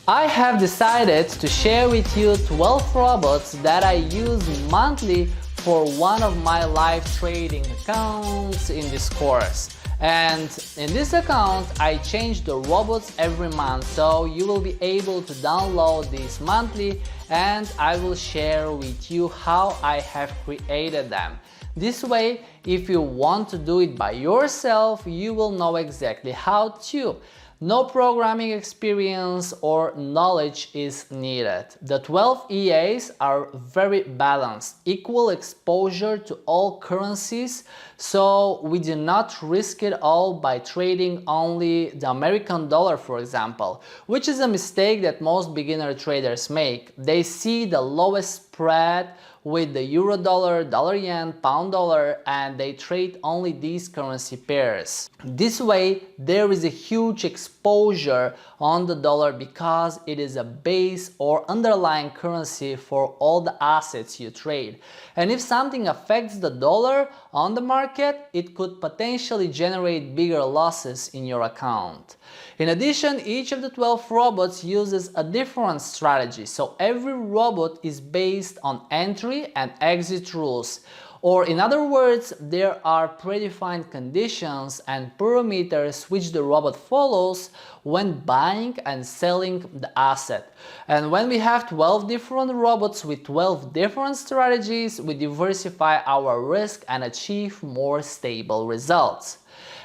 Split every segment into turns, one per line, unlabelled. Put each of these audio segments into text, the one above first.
I have decided to share with you 12 robots that I use monthly for one of my live trading accounts in this course. And in this account, I change the robots every month, so you will be able to download these monthly and I will share with you how I have created them. This way, if you want to do it by yourself, you will know exactly how to. No programming experience or knowledge is needed. The 12 EAs are very balanced, equal exposure to all currencies, so we do not risk it all by trading only the American dollar, for example, which is a mistake that most beginner traders make. They see the lowest spread with the euro dollar, dollar yen, pound dollar, and they trade only these currency pairs. This way, there is a huge exposure on the dollar because it is a base or underlying currency for all the assets you trade. And if something affects the dollar on the market, it could potentially generate bigger losses in your account. In addition, each of the 12 robots uses a different strategy, so every robot is based on entry and exit rules. Or in other words, there are predefined conditions and parameters which the robot follows when buying and selling the asset. And when we have 12 different robots with 12 different strategies, we diversify our risk and achieve more stable results.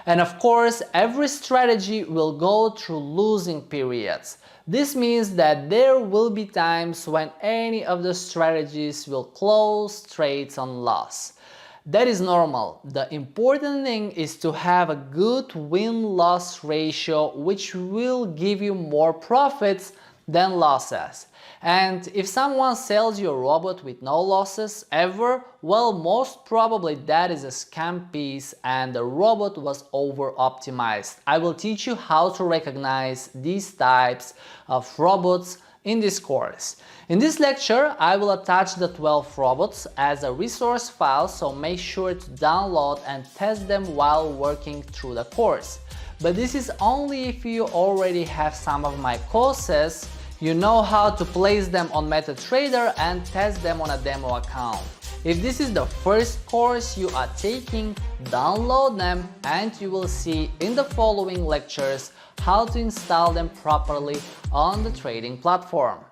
And of course, every strategy will go through losing periods. This means that there will be times when any of the strategies will close trades on loss. That is normal. The important thing is to have a good win-loss ratio, which will give you more profits than losses. And if someone sells you a robot with no losses ever, well, most probably that is a scam piece and the robot was over-optimized. I will teach you how to recognize these types of robots in this course. In this lecture, I will attach the 12 robots as a resource file, so make sure to download and test them while working through the course. But this is only if you already have some of my courses, you know how to place them on MetaTrader and test them on a demo account. If this is the first course you are taking, download them and you will see in the following lectures how to install them properly on the trading platform.